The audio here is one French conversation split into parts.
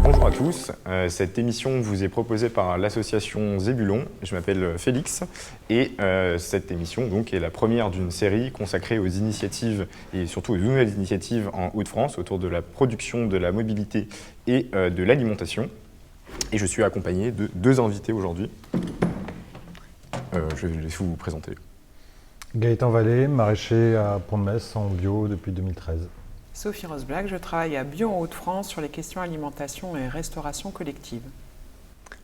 Bonjour à tous, cette émission vous est proposée par l'association Zébulon. Je m'appelle Félix et cette émission donc, est la première d'une série consacrée aux initiatives et surtout aux nouvelles initiatives en Hauts-de-France autour de la production, de la mobilité et de l'alimentation. Et je suis accompagné de deux invités aujourd'hui. Je vais vous présenter. Gaëtan Vallée, maraîcher à Pont-de-Metz en bio depuis 2013. Sophie Rosblack, je travaille à Bio en Hauts-de-France sur les questions alimentation et restauration collective.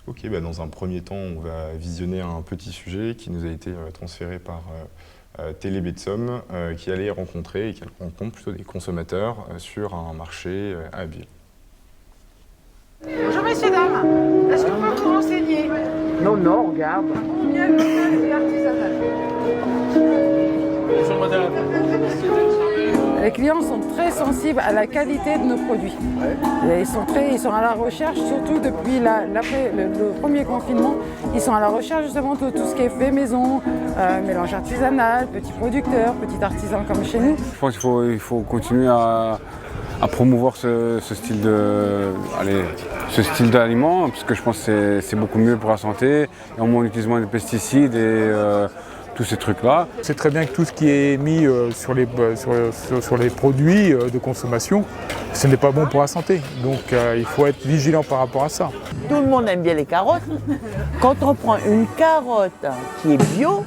Ok, dans un premier temps, on va visionner un petit sujet qui nous a été transféré par Télé Betsom, qui allait rencontrer et qui rencontre plutôt des consommateurs sur un marché à Abbeville. Bonjour messieurs, dames, est-ce que vous pouvez vous renseigner? Non, regarde. Combien le pain est artisanal? Bonjour madame. Les clients sont très sensibles à la qualité de nos produits. Et ils sont à la recherche, surtout depuis le premier confinement, ils sont à la recherche justement de tout ce qui est fait maison, mélange artisanal, petits producteurs, petits artisans comme chez nous. Je pense qu'il faut continuer à promouvoir ce style d'aliment, parce que je pense que c'est beaucoup mieux pour la santé, et en moins utilisant des pesticides et tous ces trucs-là. C'est très bien que tout ce qui est mis sur les produits de consommation, ce n'est pas bon pour la santé. Donc il faut être vigilant par rapport à ça. Tout le monde aime bien les carottes. Quand on prend une carotte qui est bio,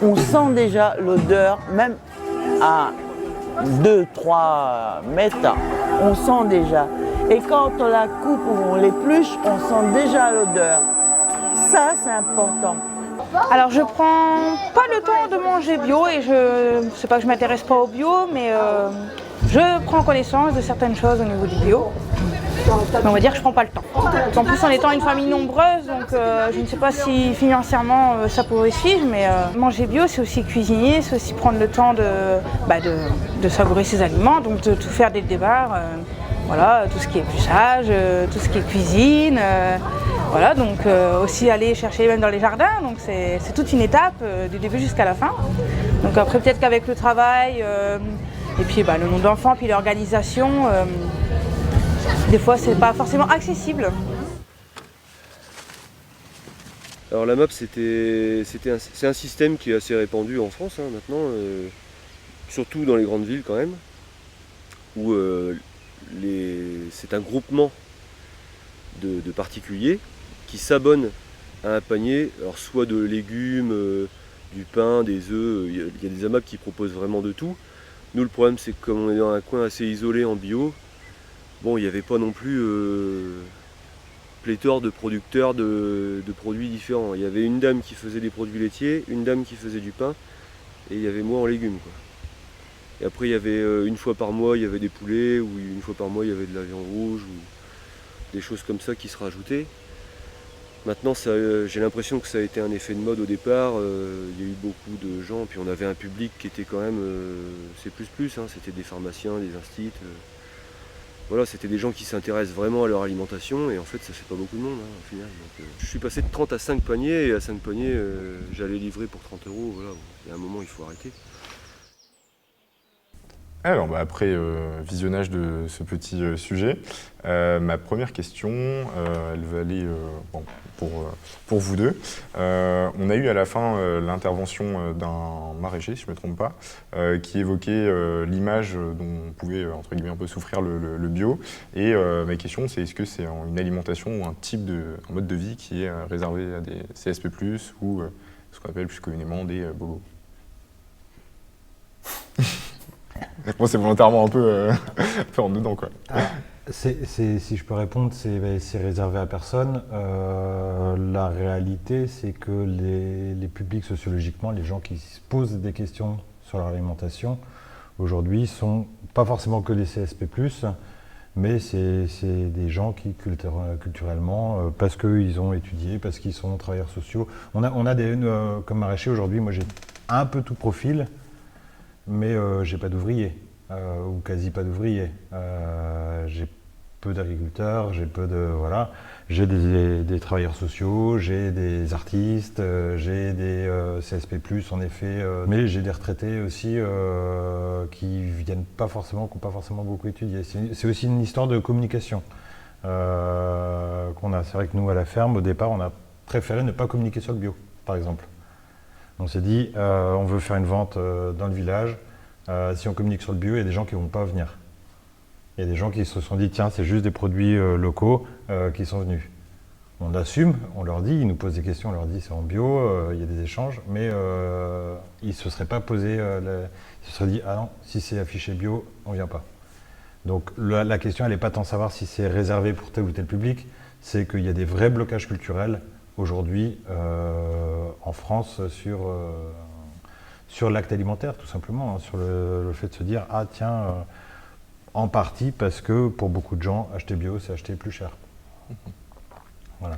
on sent déjà l'odeur, même à 2-3 mètres, on sent déjà. Et quand on la coupe ou on l'épluche, on sent déjà l'odeur. Ça, c'est important. Alors je prends pas le temps de manger bio et c'est pas que je m'intéresse pas au bio, mais je prends connaissance de certaines choses au niveau du bio. Mais on va dire que je prends pas le temps. En plus en étant une famille nombreuse, donc je ne sais pas si financièrement ça pourrait suivre, mais manger bio c'est aussi cuisiner, c'est aussi prendre le temps de savourer ses aliments, donc de tout faire dès le départ. Voilà, tout ce qui est épluchage, tout ce qui est cuisine. Voilà, donc aussi aller chercher même dans les jardins, donc c'est toute une étape du début jusqu'à la fin. Donc après peut-être qu'avec le travail et puis le nombre d'enfants, puis l'organisation, des fois c'est pas forcément accessible. Alors la MAP c'est un système qui est assez répandu en France maintenant, surtout dans les grandes villes quand même, où c'est un groupement de particuliers qui s'abonnent à un panier, alors soit de légumes, du pain, des œufs, il y a des AMAP qui proposent vraiment de tout. Nous le problème c'est que comme on est dans un coin assez isolé en bio, bon il n'y avait pas non plus pléthore de producteurs de produits différents. Il y avait une dame qui faisait des produits laitiers, une dame qui faisait du pain, et il y avait moi en légumes, quoi. Et après il y avait une fois par mois il y avait des poulets, ou une fois par mois il y avait de la viande rouge, ou des choses comme ça qui se rajoutaient. Maintenant j'ai l'impression que ça a été un effet de mode au départ, il y a eu beaucoup de gens, puis on avait un public qui était quand même C++, c'était des pharmaciens, des instits. Voilà, c'était des gens qui s'intéressent vraiment à leur alimentation, et en fait ça fait pas beaucoup de monde au final. Donc, je suis passé de 30 à 5 paniers, et à 5 paniers j'allais livrer pour 30 €, voilà. Il y a un moment il faut arrêter. Alors, après visionnage de ce petit sujet, ma première question, elle va aller pour vous deux. On a eu à la fin l'intervention d'un maraîcher, si je ne me trompe pas, qui évoquait l'image dont pouvait entre guillemets un peu souffrir le bio. Et ma question, c'est est-ce que c'est une alimentation ou un mode de vie qui est réservé à des CSP+, ou ce qu'on appelle plus communément des bobos? Bon, c'est volontairement un peu en dedans, quoi. Si je peux répondre, c'est réservé à personne. La réalité, c'est que les publics sociologiquement, les gens qui se posent des questions sur leur alimentation, aujourd'hui, sont pas forcément que des CSP+, mais c'est des gens qui, culturellement, parce qu'ils ont étudié, parce qu'ils sont travailleurs sociaux. On a comme maraîcher aujourd'hui, moi j'ai un peu tout profil, mais j'ai pas d'ouvriers, ou quasi pas d'ouvriers. J'ai peu d'agriculteurs, j'ai peu de... Voilà. J'ai des travailleurs sociaux, j'ai des artistes, j'ai des CSP+, en effet, mais j'ai des retraités aussi qui viennent pas forcément, qui n'ont pas forcément beaucoup étudié. C'est aussi une histoire de communication qu'on a. C'est vrai que nous, à la ferme, au départ, on a préféré ne pas communiquer sur le bio, par exemple. On s'est dit, on veut faire une vente dans le village, si on communique sur le bio, il y a des gens qui ne vont pas venir. Il y a des gens qui se sont dit, tiens, c'est juste des produits locaux qui sont venus. On assume, on leur dit, ils nous posent des questions, on leur dit c'est en bio, il y a des échanges, mais ils ne se seraient pas posé, ils se seraient dit, ah non, si c'est affiché bio, on ne vient pas. Donc la question, elle n'est pas tant de savoir si c'est réservé pour tel ou tel public, c'est qu'il y a des vrais blocages culturels aujourd'hui en France sur l'acte alimentaire, tout simplement, hein, sur le fait de se dire, ah tiens, en partie parce que pour beaucoup de gens, acheter bio, c'est acheter plus cher. Voilà.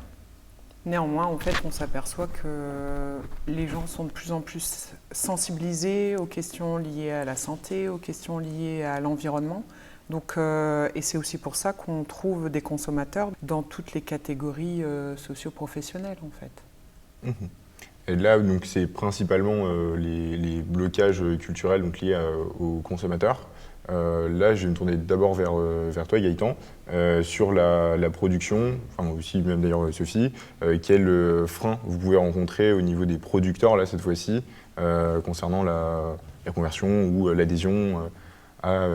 Néanmoins, en fait, on s'aperçoit que les gens sont de plus en plus sensibilisés aux questions liées à la santé, aux questions liées à l'environnement. Donc, et c'est aussi pour ça qu'on trouve des consommateurs dans toutes les catégories socio-professionnelles, en fait. Et là, donc, c'est principalement les blocages culturels donc, liés aux consommateurs. Là, je vais me tourner d'abord vers toi, Gaëtan, sur la production, enfin aussi même d'ailleurs Sophie. Quel frein vous pouvez rencontrer au niveau des producteurs, là, cette fois-ci, concernant la conversion ou l'adhésion à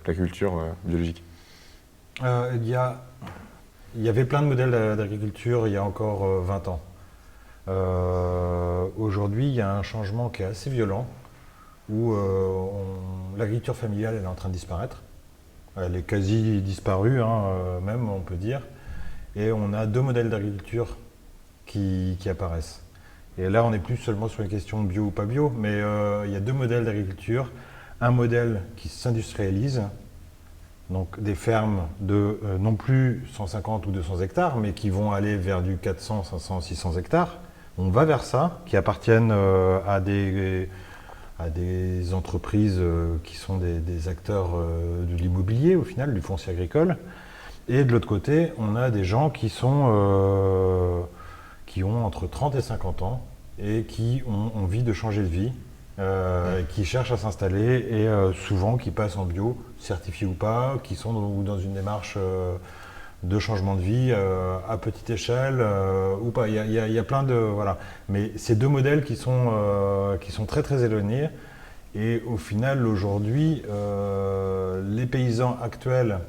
l'agriculture biologique? Il y avait plein de modèles d'agriculture il y a encore 20 ans. Aujourd'hui, il y a un changement qui est assez violent, où l'agriculture familiale elle est en train de disparaître. Elle est quasi disparue, hein, même on peut dire. Et on a deux modèles d'agriculture qui apparaissent. Et là, on n'est plus seulement sur une question bio ou pas bio, mais il y a deux modèles d'agriculture. Un modèle qui s'industrialise, donc des fermes de non plus 150 ou 200 hectares, mais qui vont aller vers du 400, 500, 600 hectares. On va vers ça, qui appartiennent à des entreprises qui sont des acteurs de l'immobilier, au final, du foncier agricole. Et de l'autre côté, on a des gens qui ont entre 30 et 50 ans et qui ont envie de changer de vie, qui cherchent à s'installer et souvent qui passent en bio, certifiés ou pas, qui sont dans une démarche de changement de vie à petite échelle ou pas. Il y a plein de... Voilà. Mais ces deux modèles qui sont très très éloignés. Et au final, aujourd'hui, les paysans actuels,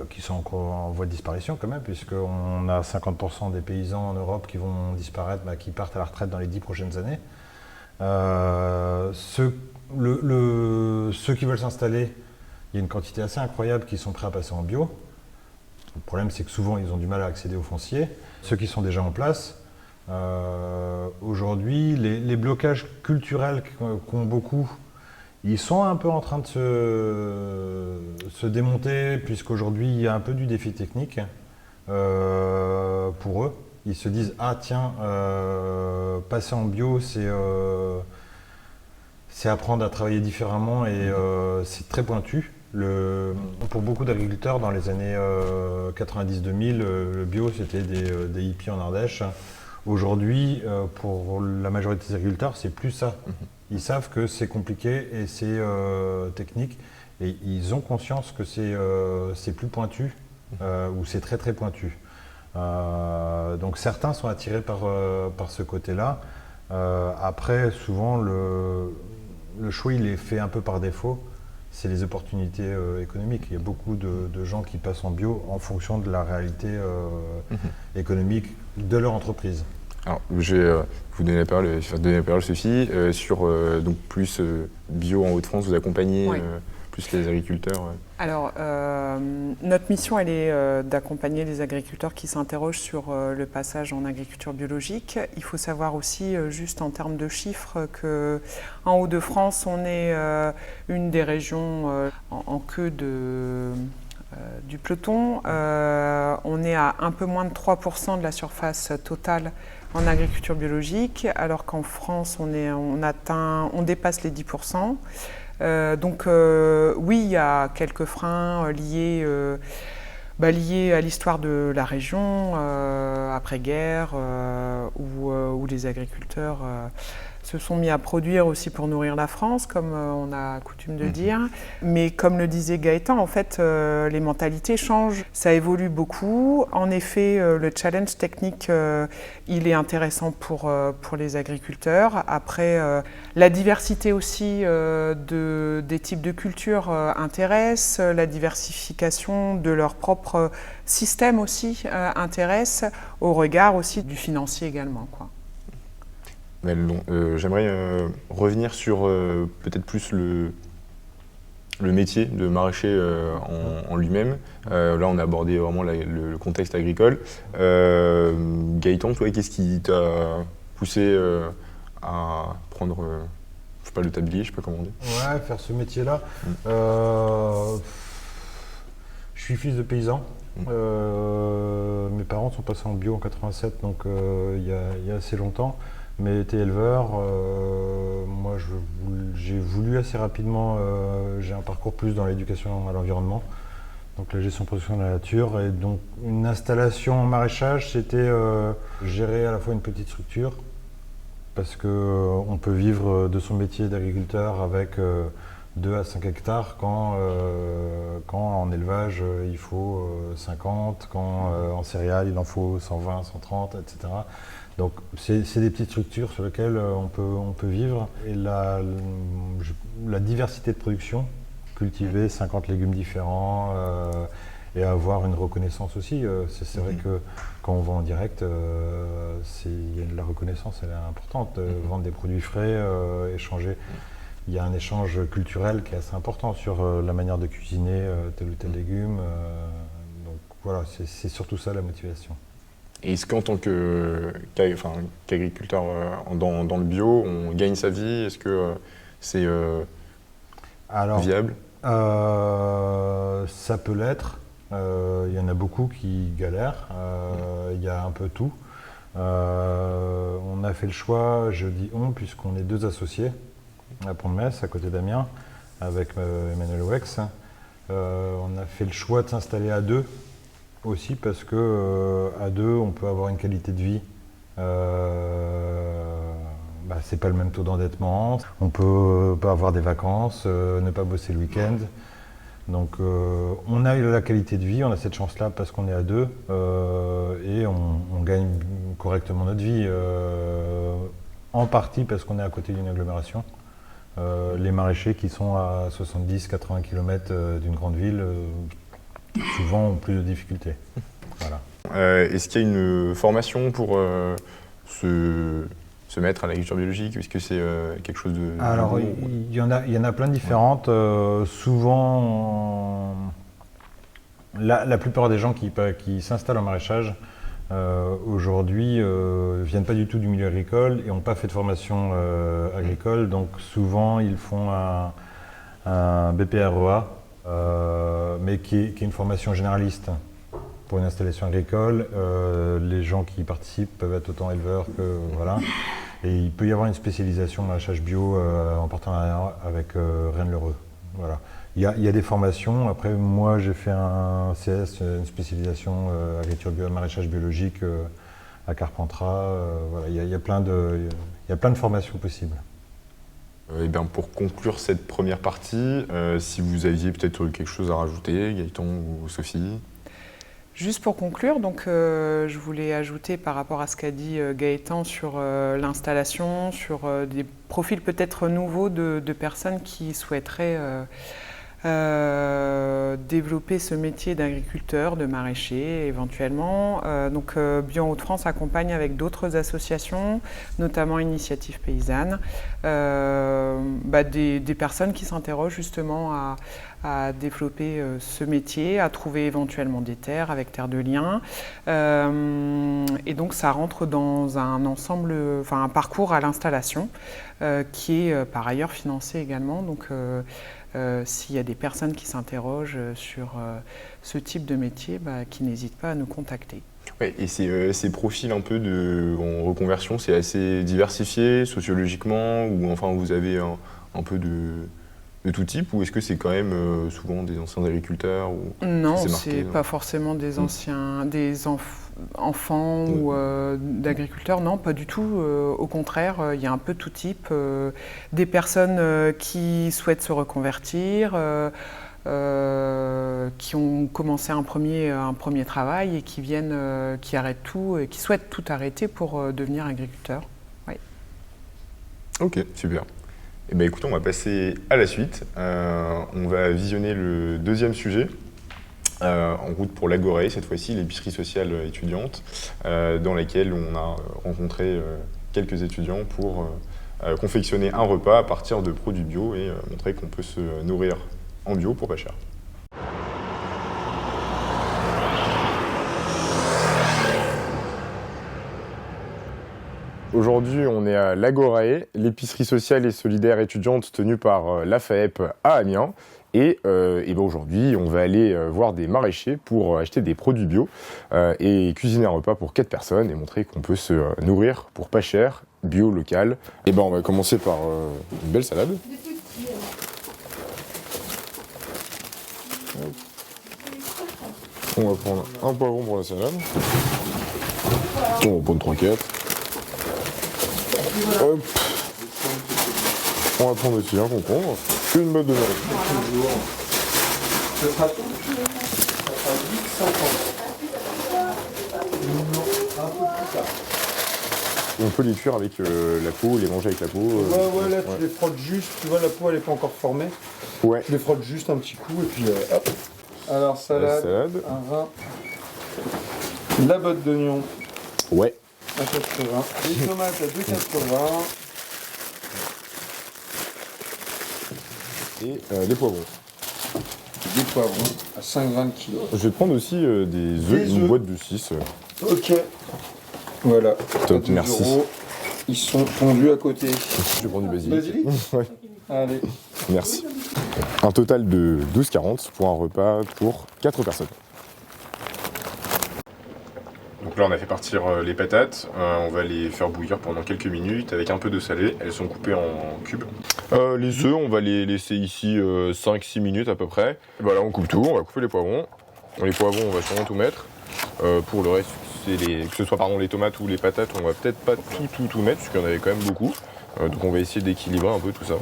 qui sont encore en voie de disparition quand même, puisqu'on a 50% des paysans en Europe qui vont disparaître, qui partent à la retraite dans les 10 prochaines années. Ceux qui veulent s'installer, il y a une quantité assez incroyable qui sont prêts à passer en bio. Le problème, c'est que souvent, ils ont du mal à accéder au foncier. Ceux qui sont déjà en place, aujourd'hui, les blocages culturels qu'ont beaucoup, ils sont un peu en train de se démonter, puisqu'aujourd'hui, il y a un peu du défi technique pour eux. Ils se disent, ah tiens, passer en bio, c'est apprendre à travailler différemment et c'est très pointu. Pour beaucoup d'agriculteurs, dans les années 90-2000, le bio, c'était des hippies en Ardèche. Aujourd'hui, pour la majorité des agriculteurs, c'est plus ça. Ils savent que c'est compliqué et c'est technique. Et ils ont conscience que c'est plus pointu, ou c'est très très pointu. Donc certains sont attirés par ce côté-là. Après, souvent, le choix, il est fait un peu par défaut. C'est les opportunités économiques. Il y a beaucoup de gens qui passent en bio en fonction de la réalité économique de leur entreprise. Alors, je vais vous donner la parole, Sophie. Sur donc plus bio en Hauts-de-France, vous accompagnez plus les agriculteurs. Alors, notre mission, elle est d'accompagner les agriculteurs qui s'interrogent sur le passage en agriculture biologique. Il faut savoir aussi, juste en termes de chiffres, qu'en Hauts-de-France, on est une des régions en queue du peloton. On est à un peu moins de 3% de la surface totale en agriculture biologique, alors qu'en France, on dépasse les 10%. Donc oui, il y a quelques freins liés à l'histoire de la région après-guerre, où les agriculteurs se sont mis à produire aussi pour nourrir la France, comme on a coutume de dire. Mais comme le disait Gaëtan, en fait, les mentalités changent. Ça évolue beaucoup. En effet, le challenge technique, il est intéressant pour les agriculteurs. Après, la diversité aussi des types de cultures intéresse. La diversification de leur propre système aussi intéresse, au regard aussi du financier également, quoi. J'aimerais revenir sur peut-être plus le métier de maraîcher en lui-même. Là, on a abordé vraiment le contexte agricole. Gaëtan, toi, qu'est-ce qui t'a poussé à prendre je sais pas, le tablier, je sais pas comment on dit. Ouais, faire ce métier-là. Je suis fils de paysan. Mes parents sont passés en bio en 87, donc il y a assez longtemps. Mais étaient éleveurs. Moi, j'ai voulu assez rapidement. J'ai un parcours plus dans l'éducation à l'environnement, donc la gestion production de la nature. Et donc, une installation en maraîchage, c'était gérer à la fois une petite structure, parce qu'on peut vivre de son métier d'agriculteur avec 2 à 5 hectares, quand en élevage, il faut 50, quand en céréales, il en faut 120, 130, etc. Donc c'est des petites structures sur lesquelles on peut vivre. Et la diversité de production, cultiver 50 légumes différents et avoir une reconnaissance aussi. C'est vrai que quand on vend en direct, la reconnaissance elle est importante. Vendre des produits frais, échanger. Il y a un échange culturel qui est assez important sur la manière de cuisiner tel ou tel légume. Donc voilà, c'est surtout ça la motivation. Et est-ce qu'en tant qu'agriculteur dans le bio, on gagne sa vie? Est-ce que c'est viable? Ça peut l'être. Il y en a beaucoup qui galèrent. Il y a un peu tout. On a fait le choix, je dis on, puisqu'on est 2 associés à Pont-de-Metz, à côté d'Amiens, avec Emmanuel Wex. On a fait le choix de s'installer à 2. Aussi parce que à 2, on peut avoir une qualité de vie. C'est pas le même taux d'endettement. On peut pas avoir des vacances, ne pas bosser le week-end. Donc on a eu la qualité de vie, on a cette chance-là parce qu'on est à 2 et on gagne correctement notre vie. En partie parce qu'on est à côté d'une agglomération. Les maraîchers qui sont à 70-80 km d'une grande ville souvent ont plus de difficultés. Voilà. Est-ce qu'il y a une formation pour se mettre à l'agriculture biologique? Est-ce que c'est quelque chose de... Alors, il y en a plein de différentes. Souvent, la plupart des gens qui s'installent en maraîchage aujourd'hui viennent pas du tout du milieu agricole et n'ont pas fait de formation agricole. Donc souvent, ils font un BPREA, mais qui est une formation généraliste pour une installation agricole. Les gens qui y participent peuvent être autant éleveurs que... Voilà. Et il peut y avoir une spécialisation en maraîchage bio en partenariat avec Rennes-le-Reux. Voilà. Il y a des formations. Après, moi, j'ai fait un CS, une spécialisation agriculture bio, maraîchage biologique à Carpentras. Voilà. Il y a plein de formations possibles. Eh bien, pour conclure cette première partie, si vous aviez peut-être quelque chose à rajouter, Gaëtan ou Sophie. Juste pour conclure, donc, je voulais ajouter par rapport à ce qu'a dit Gaëtan sur l'installation, sur des profils peut-être nouveaux de personnes qui souhaiteraient développer ce métier d'agriculteur, de maraîcher éventuellement. Donc Bio en Hauts-de-France accompagne avec d'autres associations, notamment Initiative Paysanne, des personnes qui s'interrogent justement à développer ce métier, à trouver éventuellement des terres avec Terre de Liens. Et donc ça rentre dans un ensemble, un parcours à l'installation qui est par ailleurs financé également. Donc s'il y a des personnes qui s'interrogent sur ce type de métier, qui n'hésitent pas à nous contacter. Ouais, et ces profils un peu en reconversion, c'est assez diversifié sociologiquement, ou enfin vous avez un peu de tout type ou est-ce que c'est quand même souvent des anciens agriculteurs ou Non, c'est marqué, c'est pas forcément des anciens, enfants ou d'agriculteurs, non, pas du tout. Au contraire, il y a un peu tout type. Des personnes qui souhaitent se reconvertir, qui ont commencé un premier travail et qui viennent, qui arrêtent tout et qui souhaitent tout arrêter pour devenir agriculteurs. Oui. Ok, super. Eh bien, écoutez, on va passer à la suite. On va visionner le deuxième sujet. En route pour l'Agoré, cette fois-ci l'épicerie sociale étudiante, dans laquelle on a rencontré quelques étudiants pour confectionner un repas à partir de produits bio et montrer qu'on peut se nourrir en bio pour pas cher. Aujourd'hui, on est à l'Agorae, l'épicerie sociale et solidaire étudiante tenue par l'AFAEP à Amiens. Et ben aujourd'hui, on va aller voir des maraîchers pour acheter des produits bio et cuisiner un repas pour 4 personnes et montrer qu'on peut se nourrir pour pas cher, bio, local. Et ben on va commencer par une belle salade. On va prendre un poivron pour la salade. On va prendre 3-4. Hop. On va prendre aussi un concombre, une botte de melon. On peut les cuire avec la peau, les manger avec la peau. Ouais, là tu les frottes juste, tu vois la peau elle est pas encore formée. Ouais. Tu les frottes juste un petit coup et puis hop. Alors salade, un vin, la botte d'oignon. Ouais. À 80, les tomates à 2,80. Et des poivrons. Des poivrons à 5,20 kg. Je vais prendre aussi des œufs, une boîte de 6. Ok. Voilà. Top, merci. €. Ils sont tondus à côté. Je vais prendre du basilic. Ouais. Allez. Merci. Un total de 12,40 pour un repas pour 4 personnes. Donc là, on a fait partir les patates. On va les faire bouillir pendant quelques minutes avec un peu de salé. Elles sont coupées en cubes. Les œufs, on va les laisser ici 5-6 minutes à peu près. Et ben là, on coupe tout. On va couper les poivrons. Les poivrons, on va sûrement tout mettre. Pour le reste, que ce soit les tomates ou les patates, on va peut-être pas tout mettre, parce qu'il y en avait quand même beaucoup. Donc on va essayer d'équilibrer un peu tout ça.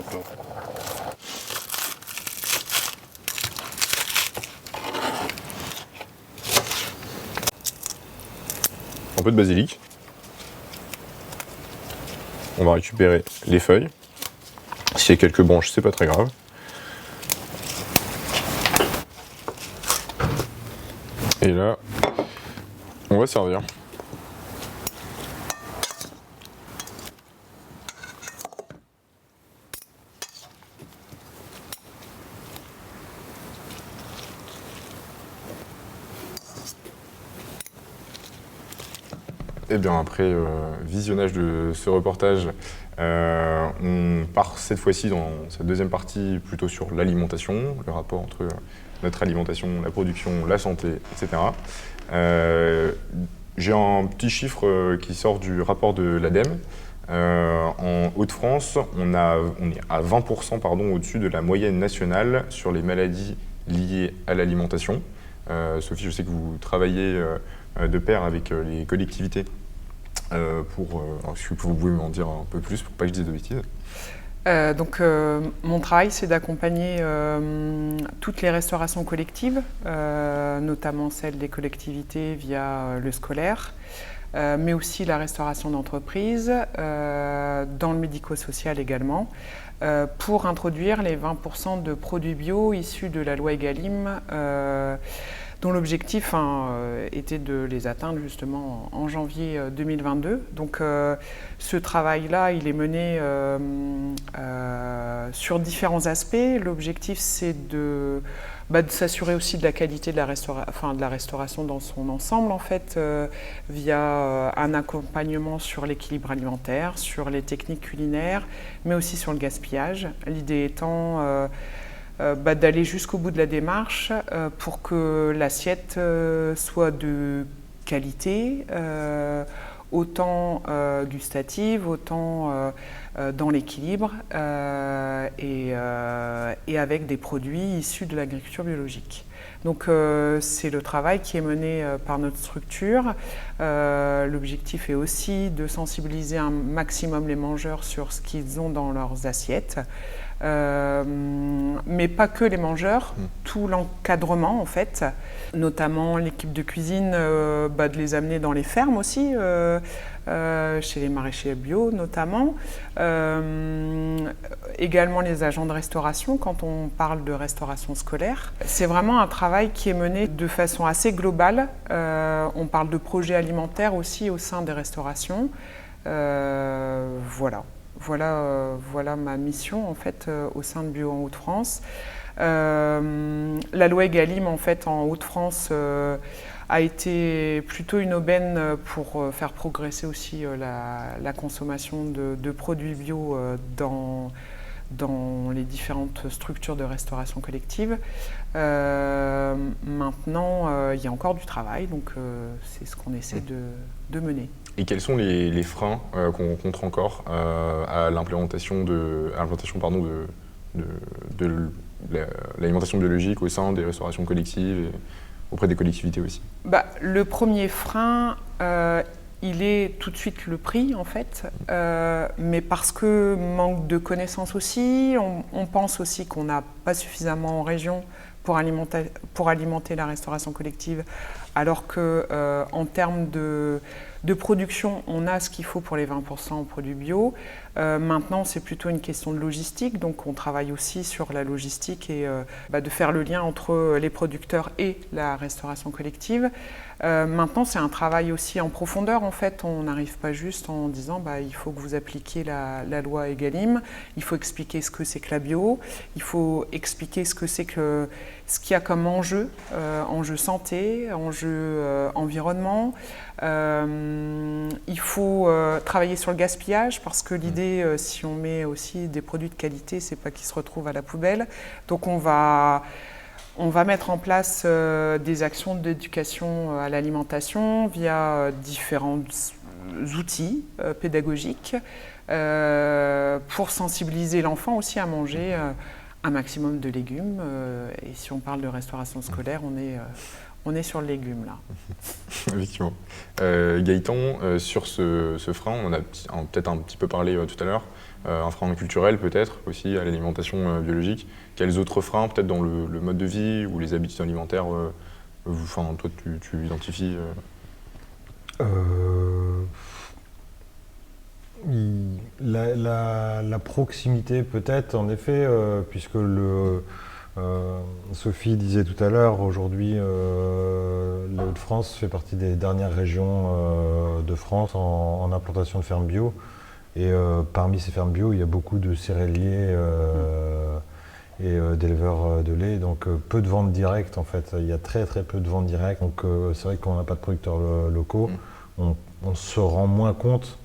Un peu de basilic. On va récupérer les feuilles. S'il y a quelques branches, c'est pas très grave. Et là, on va servir. Et bien après visionnage de ce reportage, on part cette fois-ci dans cette deuxième partie plutôt sur l'alimentation, le rapport entre notre alimentation, la production, la santé, etc. J'ai un petit chiffre qui sort du rapport de l'ADEME. En Hauts-de-France, on est à 20% au-dessus de la moyenne nationale sur les maladies liées à l'alimentation. Sophie, je sais que vous travaillez de pair avec les collectivités. Est-ce que vous pouvez m'en dire un peu plus pour pas que je dise de bêtises? Mon travail, c'est d'accompagner toutes les restaurations collectives, notamment celles des collectivités via le scolaire, mais aussi la restauration d'entreprise, dans le médico-social également, pour introduire les 20% de produits bio issus de la loi Egalim, dont l'objectif était de les atteindre justement en janvier 2022. Donc ce travail-là, il est mené sur différents aspects. L'objectif, c'est de s'assurer aussi de la qualité de la restauration dans son ensemble, en fait, via un accompagnement sur l'équilibre alimentaire, sur les techniques culinaires, mais aussi sur le gaspillage. L'idée étant d'aller jusqu'au bout de la démarche pour que l'assiette soit de qualité, autant gustative, autant dans l'équilibre et avec des produits issus de l'agriculture biologique. Donc c'est le travail qui est mené par notre structure. L'objectif est aussi de sensibiliser un maximum les mangeurs sur ce qu'ils ont dans leurs assiettes. Mais pas que les mangeurs, tout l'encadrement en fait, notamment l'équipe de cuisine, de les amener dans les fermes aussi, chez les maraîchers bio notamment, également les agents de restauration quand on parle de restauration scolaire. C'est vraiment un travail qui est mené de façon assez globale. On parle de projets alimentaires aussi au sein des restaurations. Voilà ma mission en fait au sein de Bio en Hauts-de-France. La loi Egalim en fait en Hauts-de-France a été plutôt une aubaine pour faire progresser aussi la consommation de produits bio dans les différentes structures de restauration collective. Maintenant, il y a encore du travail, donc c'est ce qu'on essaie de mener. Et quels sont les freins qu'on rencontre encore à l'implémentation de l'alimentation biologique au sein des restaurations collectives et auprès des collectivités aussi? Le premier frein, il est tout de suite le prix en fait, mais parce que manque de connaissances aussi, on pense aussi qu'on n'a pas suffisamment en région pour alimenter la restauration collective, alors que en termes de production, on a ce qu'il faut pour les 20% en produits bio. Maintenant, c'est plutôt une question de logistique, donc on travaille aussi sur la logistique et de faire le lien entre les producteurs et la restauration collective. Maintenant, c'est un travail aussi en profondeur. En fait, on n'arrive pas juste en disant il faut que vous appliquiez la loi Egalim, il faut expliquer ce que c'est que la bio, il faut expliquer ce qu'il y a comme enjeu, enjeu santé, enjeu environnement. Il faut travailler sur le gaspillage parce que l'idée, si on met aussi des produits de qualité, c'est pas qu'ils se retrouvent à la poubelle. Donc on va mettre en place des actions d'éducation à l'alimentation via différents outils pédagogiques pour sensibiliser l'enfant aussi à manger un maximum de légumes. Et si on parle de restauration scolaire, on est sur le légume là. Effectivement. Gaëtan, sur ce frein, on en a peut-être un petit peu parlé tout à l'heure, un frein culturel peut-être aussi à l'alimentation biologique. Quels autres freins peut-être dans le mode de vie ou les habitudes alimentaires, toi tu identifies La proximité peut-être en effet, puisque Sophie disait tout à l'heure, aujourd'hui les Hauts-de-France fait partie des dernières régions de France en implantation de fermes bio. Et parmi ces fermes bio, il y a beaucoup de céréaliers et d'éleveurs de lait, donc peu de ventes directes en fait. Il y a très très peu de ventes directes, donc c'est vrai qu'on n'a pas de producteurs locaux, on se rend moins compte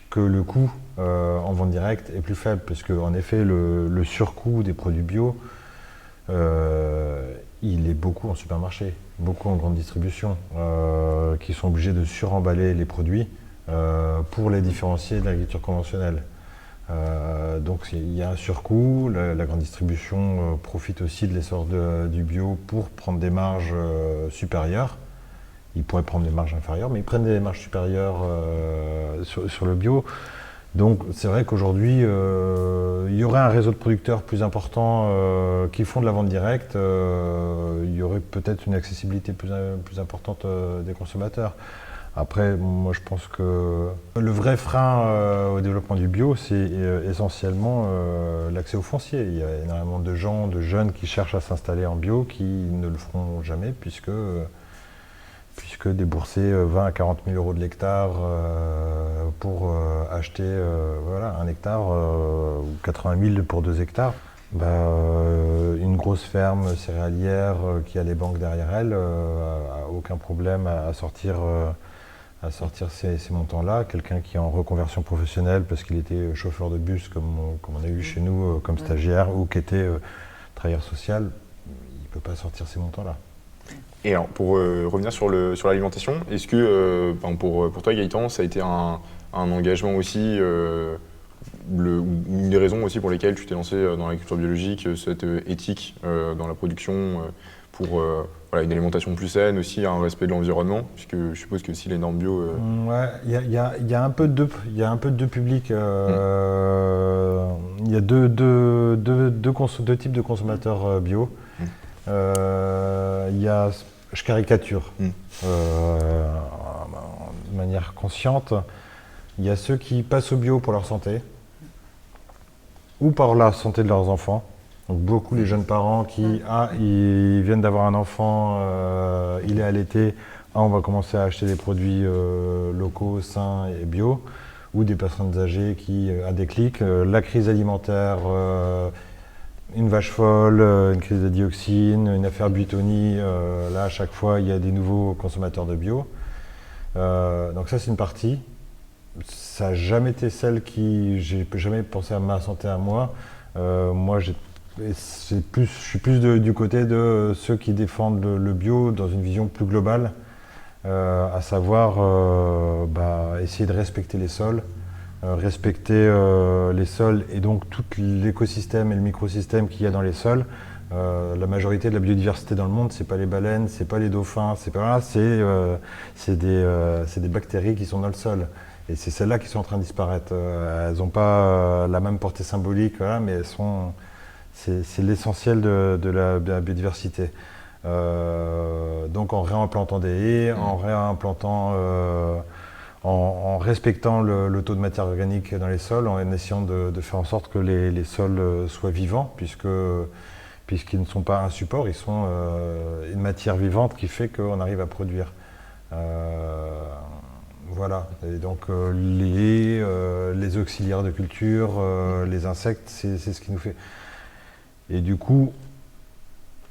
que le coût en vente directe est plus faible, parce qu'en effet le surcoût des produits bio, il est beaucoup en supermarché, beaucoup en grande distribution, qui sont obligés de suremballer les produits pour les différencier de l'agriculture conventionnelle. Donc il y a un surcoût, la grande distribution profite aussi de l'essor du bio pour prendre des marges supérieures. Ils pourraient prendre des marges inférieures, mais ils prennent des marges supérieures sur le bio. Donc c'est vrai qu'aujourd'hui, il y aurait un réseau de producteurs plus important qui font de la vente directe. Il y aurait peut-être une accessibilité plus importante des consommateurs. Après, moi je pense que le vrai frein au développement du bio, c'est essentiellement l'accès au foncier. Il y a énormément de gens, de jeunes qui cherchent à s'installer en bio, qui ne le feront jamais puisque débourser 20 à 40 000 euros de l'hectare pour acheter un hectare ou 80 000 pour 2 hectares, une grosse ferme céréalière qui a les banques derrière elle n'a aucun problème à sortir ces montants-là. Quelqu'un qui est en reconversion professionnelle parce qu'il était chauffeur de bus, comme on a eu chez nous comme stagiaire, ou qui était travailleur social, il ne peut pas sortir ces montants-là. Et alors, pour revenir sur l'alimentation, est-ce que pour toi, Gaëtan, ça a été un engagement aussi, une des raisons aussi pour lesquelles tu t'es lancé dans l'agriculture biologique, cette éthique dans la production pour une alimentation plus saine, aussi un respect de l'environnement, puisque je suppose que si les normes bio... Ouais, il y a un peu de deux publics. Il y a deux types de consommateurs bio. Il y a, je caricature, de manière consciente, il y a ceux qui passent au bio pour leur santé ou par la santé de leurs enfants. Donc beaucoup les jeunes parents qui, ils viennent d'avoir un enfant, il est allaité, on va commencer à acheter des produits locaux, sains et bio, ou des personnes âgées qui, à des clics, la crise alimentaire, une vache folle, une crise de dioxine, une affaire Buitoni, là à chaque fois il y a des nouveaux consommateurs de bio. Donc ça c'est une partie. Ça n'a jamais été celle qui, j'ai jamais pensé à ma santé à moi. Moi je suis plus du côté de ceux qui défendent le bio dans une vision plus globale, à savoir essayer de respecter les sols. Respecter les sols et donc tout l'écosystème et le microsystème qu'il y a dans les sols. La majorité de la biodiversité dans le monde, c'est pas les baleines, c'est pas les dauphins, c'est des bactéries qui sont dans le sol. Et c'est celles-là qui sont en train de disparaître. Elles n'ont pas la même portée symbolique, voilà, mais c'est l'essentiel de la biodiversité. Donc en réimplantant des haies, en réimplantant en respectant le taux de matière organique dans les sols, en essayant de faire en sorte que les sols soient vivants, puisqu'ils ne sont pas un support, ils sont une matière vivante qui fait qu'on arrive à produire. Voilà, et donc les auxiliaires de culture, les insectes, c'est ce qui nous fait. Et du coup,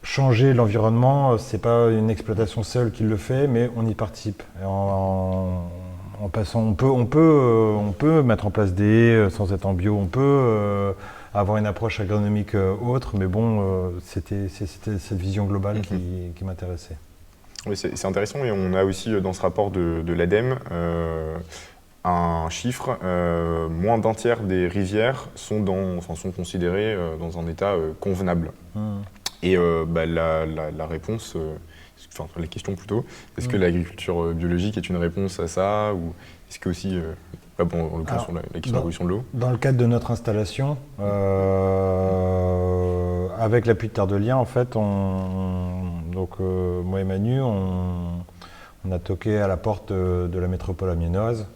changer l'environnement, c'est pas une exploitation seule qui le fait, mais on y participe. En passant, on peut mettre en place des haies sans être en bio, on peut avoir une approche agronomique autre, mais bon, c'était cette vision globale qui m'intéressait. Oui, c'est intéressant, et on a aussi dans ce rapport de l'ADEME un chiffre, moins d'un tiers des rivières sont considérées dans un état convenable. Et la réponse... Enfin, la question plutôt, est-ce que l'agriculture biologique est une réponse à ça, ou est-ce que aussi, en l'occurrence sur la question de l'évolution de l'eau? Dans le cadre de notre installation, avec l'appui de Terre de Liens, en fait, moi et Manu, on a toqué à la porte de la métropole amiénoise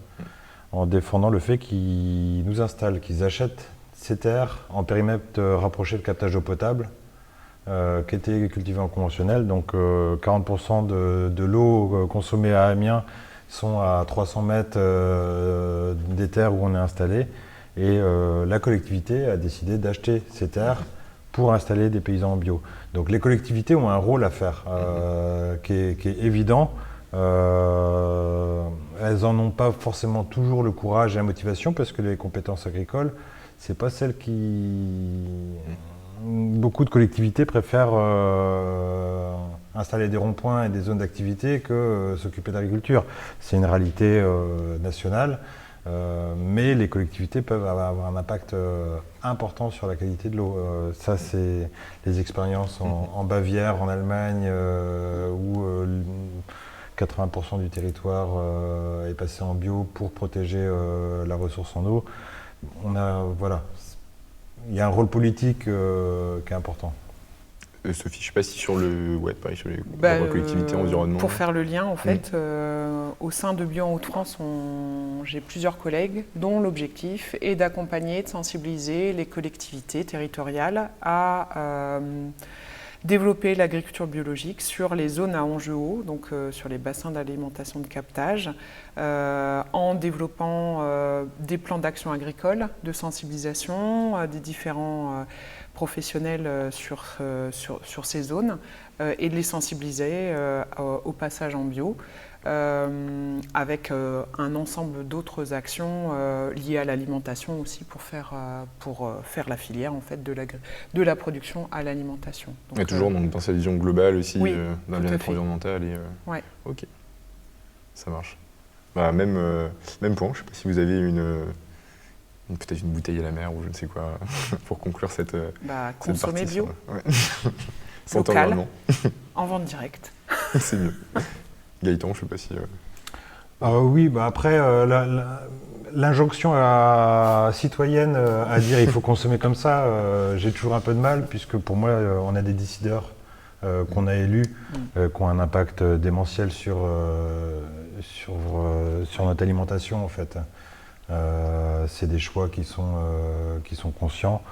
en défendant le fait qu'ils nous installent, qu'ils achètent ces terres en périmètre rapproché de captage d'eau potable, qui était cultivée en conventionnel. Donc 40% de l'eau consommée à Amiens sont à 300 mètres des terres où on est installé. Et la collectivité a décidé d'acheter ces terres pour installer des paysans en bio. Donc les collectivités ont un rôle à faire qui est évident. Elles n'en ont pas forcément toujours le courage et la motivation, parce que les compétences agricoles, c'est pas celles qui... Beaucoup de collectivités préfèrent installer des ronds-points et des zones d'activité que s'occuper d'agriculture. C'est une réalité nationale, mais les collectivités peuvent avoir un impact important sur la qualité de l'eau. Ça, c'est les expériences en Bavière, en Allemagne, où 80% du territoire est passé en bio pour protéger la ressource en eau. Voilà. Il y a un rôle politique qui est important. Sophie, je ne sais pas si sur les collectivités, environnement. Pour faire le lien, en fait, au sein de Bio en Hauts-de-France, j'ai plusieurs collègues dont l'objectif est d'accompagner, de sensibiliser les collectivités territoriales à développer l'agriculture biologique sur les zones à enjeux hauts, donc sur les bassins d'alimentation de captage, en développant des plans d'action agricole, de sensibilisation des différents professionnels sur ces zones, et de les sensibiliser au passage en bio. Avec un ensemble d'autres actions liées à l'alimentation aussi pour faire la filière en fait, de la production à l'alimentation. Et toujours dans sa vision globale aussi, oui, dans le bien-être environnemental. Ouais. Ok, ça marche. Bah, même point, je ne sais pas si vous avez peut-être une bouteille à la mer ou je ne sais quoi pour conclure cette consommer partie. Bio, Sans local, en vente directe. C'est mieux. Gaëtan, je ne sais pas si... Oui, après, l'injonction citoyenne à dire il faut consommer comme ça, j'ai toujours un peu de mal, puisque pour moi, on a des décideurs qu'on a élus, qui ont un impact démentiel sur notre alimentation, en fait. C'est des choix qui sont conscients.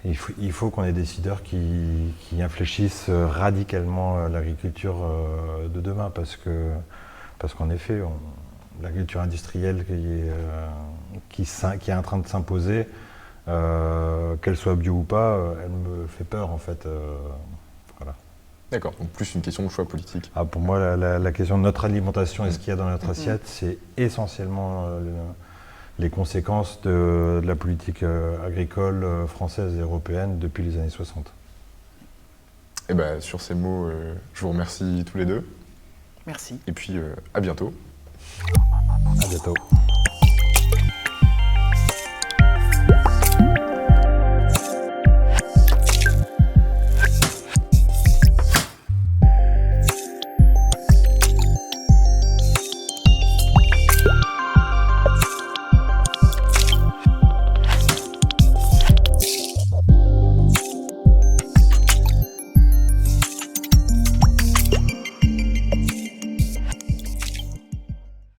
Il faut qu'on ait des décideurs qui infléchissent radicalement l'agriculture de demain, parce qu'en effet, l'agriculture industrielle qui est en train de s'imposer, qu'elle soit bio ou pas, elle me fait peur en fait. Voilà. D'accord, donc plus une question de choix politique. Pour moi, la question de notre alimentation et ce qu'il y a dans notre assiette, c'est essentiellement les conséquences de la politique agricole française et européenne depuis les années 60. Et sur ces mots, je vous remercie tous les deux. Merci. Et puis à bientôt. À bientôt.